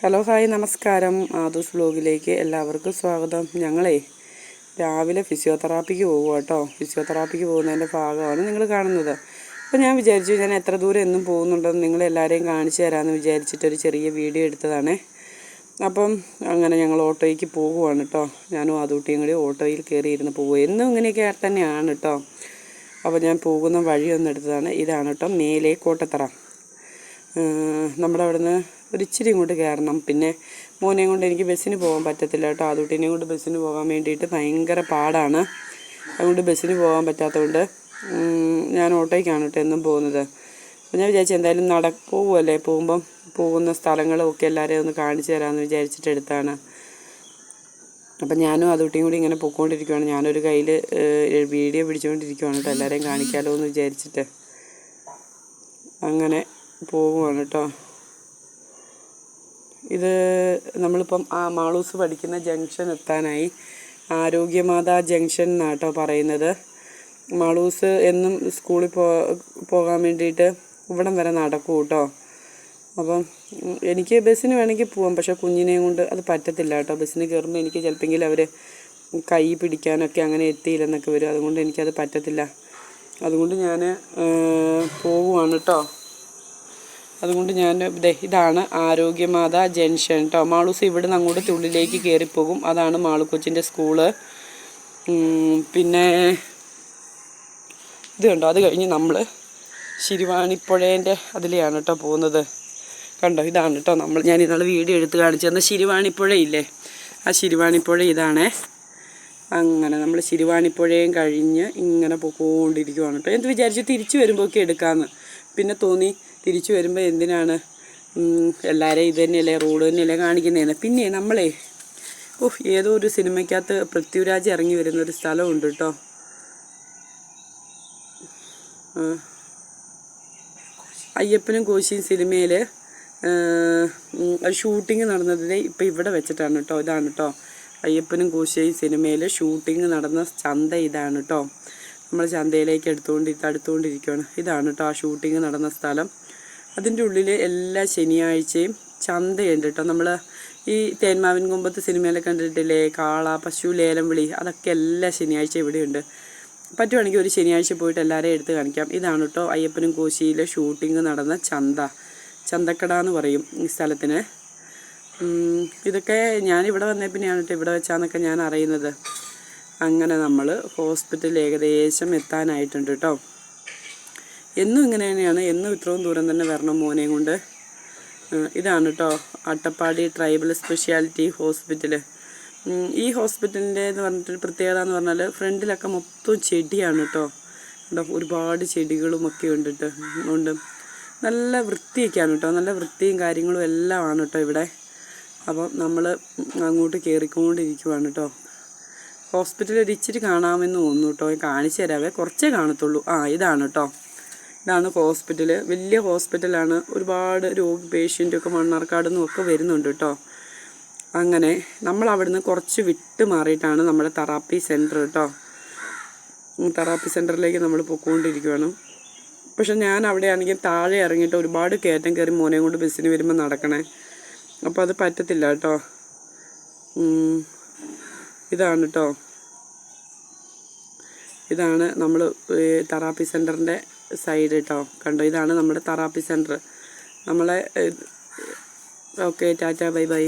Hello hi നമസ്കാരം. ആദൂസ് വ്ലോഗിലേക്ക് എല്ലാവർക്കും സ്വാഗതം. ഞങ്ങളെ രാവിലെ ഫിസിയോതെറാപ്പിക്ക് പോകുക കേട്ടോ. ഫിസിയോതെറാപ്പിക്ക് പോകുന്നതിൻ്റെ ഭാഗമാണ് നിങ്ങൾ കാണുന്നത്. അപ്പോൾ ഞാൻ വിചാരിച്ചു ഞാൻ എത്ര ദൂരം എന്നും പോകുന്നുണ്ടെന്ന് നിങ്ങളെല്ലാവരെയും കാണിച്ചു തരാമെന്ന് വിചാരിച്ചിട്ടൊരു ചെറിയ വീഡിയോ എടുത്തതാണേ. അപ്പം അങ്ങനെ ഞങ്ങൾ ഓട്ടോയ്ക്ക് പോകുവാണ് കേട്ടോ. ഞാനും ആദൂട്ടിയും കൂടി ഓട്ടോയിൽ കയറിയിരുന്ന് പോകുക. എന്നും ഇങ്ങനെയൊക്കെ തന്നെയാണ് കേട്ടോ. അപ്പോൾ ഞാൻ പോകുന്ന വഴിയൊന്നും എടുത്തതാണ്. ഇതാണ് കേട്ടോ മേലെ കോട്ടത്തറ. നമ്മുടെ അവിടെ നിന്ന് ഒരിച്ചിരി ഇങ്ങോട്ട് കയറണം. പിന്നെ മോനെയും കൊണ്ട് എനിക്ക് ബസ്സിന് പോകാൻ പറ്റത്തില്ല കേട്ടോ. ആദൂട്ടിനെയും കൊണ്ട് ബസ്സിന് പോകാൻ വേണ്ടിയിട്ട് ഭയങ്കര പാടാണ്. അതുകൊണ്ട് ബസ്സിന് പോകാൻ പറ്റാത്തതുകൊണ്ട് ഞാൻ ഓട്ടോയ്ക്കാണ് കേട്ടോ എന്നും പോകുന്നത്. അപ്പോൾ ഞാൻ വിചാരിച്ചു എന്തായാലും പോകുമല്ലേ, പോകുന്ന സ്ഥലങ്ങളും ഒക്കെ എല്ലാവരെയും ഒന്ന് കാണിച്ചു തരാമെന്ന് വിചാരിച്ചിട്ട് എടുത്താണ്. അപ്പം ഞാനും ആദൂട്ടിയും കൂടി ഇങ്ങനെ പൊയ്ക്കൊണ്ടിരിക്കുകയാണ്. ഞാനൊരു കയ്യിൽ വീഡിയോ പിടിച്ചുകൊണ്ടിരിക്കുകയാണ് കേട്ടോ, എല്ലാവരെയും കാണിക്കാമല്ലോ എന്ന് വിചാരിച്ചിട്ട്. അങ്ങനെ പോകുവാണ് കേട്ടോ. ഇത് നമ്മളിപ്പം മാളൂസ് പഠിക്കുന്ന ജംഗ്ഷൻ എത്താനായി. ആരോഗ്യമാതാ ജംഗ്ഷൻ എന്നാണ് കേട്ടോ പറയുന്നത്. മാളൂസ് എന്നും സ്കൂളിൽ പോകാൻ വേണ്ടിയിട്ട് ഇവിടം വരെ നടക്കും കേട്ടോ. അപ്പം എനിക്ക് ബസ്സിന് വേണമെങ്കിൽ പോവാം, പക്ഷേ കുഞ്ഞിനെയും കൊണ്ട് അത് പറ്റത്തില്ല കേട്ടോ. ബസ്സിന് കയറുമ്പോൾ എനിക്ക് ചിലപ്പോൾ അവർ കൈ പിടിക്കാനൊക്കെ അങ്ങനെ എത്തിയില്ലെന്നൊക്കെ വരും. അതുകൊണ്ട് എനിക്കത് പറ്റത്തില്ല. അതുകൊണ്ട് ഞാൻ പോകുവാണ് കേട്ടോ. അതുകൊണ്ട് ഞാൻ ഇതാണ് ആരോഗ്യമാതാ ജംഗ്ഷൻ കേട്ടോ. മാളൂസ് ഇവിടെ നിന്ന് അങ്ങോട്ട് ഉള്ളിലേക്ക് കയറിപ്പോകും. അതാണ് മാളുക്കൊച്ചിൻ്റെ സ്കൂള്. പിന്നെ ഇത് കണ്ടോ, അത് കഴിഞ്ഞ് നമ്മൾ ശിരുവാണിപ്പുഴേൻ്റെ അതിലെയാണ് കേട്ടോ പോകുന്നത്. കണ്ടോ, ഇതാണ് കേട്ടോ ഞാൻ ഇന്നാൾ വീഡിയോ എടുത്ത് കാണിച്ചു തന്ന ശിരുവാണിപ്പുഴയില്ലേ, ആ ശിരുവാണിപ്പുഴ ഇതാണേ. അങ്ങനെ നമ്മൾ ശിരുവാണിപ്പുഴയും കഴിഞ്ഞ് ഇങ്ങനെ പോയിക്കൊണ്ടിരിക്കുവാണ് കേട്ടോ. എന്ത് വിചാരിച്ചു തിരിച്ചു വരുമ്പോഴൊക്കെ എടുക്കാമെന്ന്. പിന്നെ തോന്നി തിരിച്ചു വരുമ്പോൾ എന്തിനാണ് എല്ലാവരെയും ഇത് തന്നെയല്ലേ, റോഡ് തന്നെയല്ലേ കാണിക്കുന്നതെന്ന്. പിന്നെ നമ്മളെ ഏതോ ഒരു സിനിമയ്ക്കകത്ത് പൃഥ്വിരാജ് ഇറങ്ങി വരുന്നൊരു സ്ഥലമുണ്ട് കേട്ടോ. അയ്യപ്പനും കോശിയും സിനിമയിൽ ഷൂട്ടിങ് നടന്നത് ഇപ്പം ഇവിടെ വെച്ചിട്ടാണ് കേട്ടോ. ഇതാണ് കേട്ടോ അയ്യപ്പനും കോശിയും സിനിമയിൽ ഷൂട്ടിങ് നടന്ന ചന്ത. ഇതാണ് കേട്ടോ. നമ്മൾ ചന്തയിലേക്ക് അടുത്തുകൊണ്ടിരിക്കുകയാണ്. ഇതാണ് കേട്ടോ ആ ഷൂട്ടിങ് നടന്ന സ്ഥലം. അതിൻ്റെ ഉള്ളിൽ എല്ലാ ശനിയാഴ്ചയും ചന്തയുണ്ട് കേട്ടോ. നമ്മൾ ഈ തേന്മാവിൻ കൊമ്പത്ത് സിനിമയിലൊക്കെ കണ്ടിട്ടില്ലേ, കാള, പശു ലേലം വിളി, അതൊക്കെ എല്ലാ ശനിയാഴ്ച ഇവിടെയുണ്ട്. പറ്റുവാണെങ്കിൽ ഒരു ശനിയാഴ്ച പോയിട്ട് എല്ലാവരെയും എടുത്ത് കാണിക്കാം. ഇതാണ് കേട്ടോ അയ്യപ്പനും കോശിയിലെ ഷൂട്ടിങ് നടന്ന ചന്തക്കട എന്ന് പറയും ഈ സ്ഥലത്തിന്. ഇതൊക്കെ ഞാനിവിടെ വന്നേ പിന്നെയാണ് കേട്ടോ ഇവിടെ വെച്ചാന്നൊക്കെ ഞാൻ അറിയുന്നത്. അങ്ങനെ നമ്മൾ ഹോസ്പിറ്റലിൽ ഏകദേശം എത്താനായിട്ടുണ്ട് കേട്ടോ. എന്നും ഇങ്ങനെ തന്നെയാണ്, എന്നും ഇത്രയും ദൂരം തന്നെ വരണം മോനെയും കൊണ്ട്. ഇതാണ് കേട്ടോ അട്ടപ്പാടി ട്രൈബൽ സ്പെഷ്യാലിറ്റി ഹോസ്പിറ്റൽ. ഈ ഹോസ്പിറ്റലിൻ്റെ എന്ന് പറഞ്ഞിട്ടൊരു പ്രത്യേകത എന്ന് പറഞ്ഞാൽ ഫ്രണ്ടിലൊക്കെ മൊത്തം ചെടിയാണ് കേട്ടോ. ഒരുപാട് ചെടികളുമൊക്കെ ഉണ്ട്. നല്ല വൃത്തിയൊക്കെയാണ് കേട്ടോ. നല്ല വൃത്തിയും കാര്യങ്ങളും എല്ലാം ആണ് കേട്ടോ ഇവിടെ. അപ്പം നമ്മൾ അങ്ങോട്ട് കയറിക്കൊണ്ടിരിക്കുവാണ് കേട്ടോ. ഹോസ്പിറ്റൽ ഒരു ഇച്ചിരി കാണാമെന്ന് തോന്നുന്നു കേട്ടോ. കാണിച്ചു തരാവേ, കുറച്ചേ കാണത്തുള്ളൂ. ഇതാണ് കേട്ടോ, ഇതാണ് ഹോസ്പിറ്റൽ. വലിയ ഹോസ്പിറ്റലാണ്. ഒരുപാട് പേഷ്യൻ്റൊക്കെ മണ്ണാർക്കാട് നിന്നൊക്കെ വരുന്നുണ്ട് കേട്ടോ. അങ്ങനെ നമ്മൾ അവിടുന്ന് കുറച്ച് വിട്ട് മാറിയിട്ടാണ് നമ്മുടെ തെറാപ്പി സെൻറ്റർ കേട്ടോ. തെറാപ്പി സെൻറ്ററിലേക്ക് നമ്മൾ പോയിക്കൊണ്ടിരിക്കുകയാണ്. പക്ഷെ ഞാൻ അവിടെ ആണെങ്കിൽ താഴെ ഇറങ്ങിയിട്ട് ഒരുപാട് കയറ്റം കയറി മോനെയും കൊണ്ട് ബസ്സിന് വരുമ്പോൾ നടക്കണേ. അപ്പോൾ അത് പറ്റത്തില്ല കേട്ടോ. ഇതാണ് കേട്ടോ, ഇതാണ് നമ്മൾ തെറാപ്പി സെൻറ്ററിൻ്റെ സൈഡ് കേട്ടോ. കണ്ടോ, ഇതാണ് നമ്മുടെ തെറാപ്പി സെൻറ്റർ. നമ്മളെ ഓക്കെ, ടാറ്റ, ബൈ ബൈ.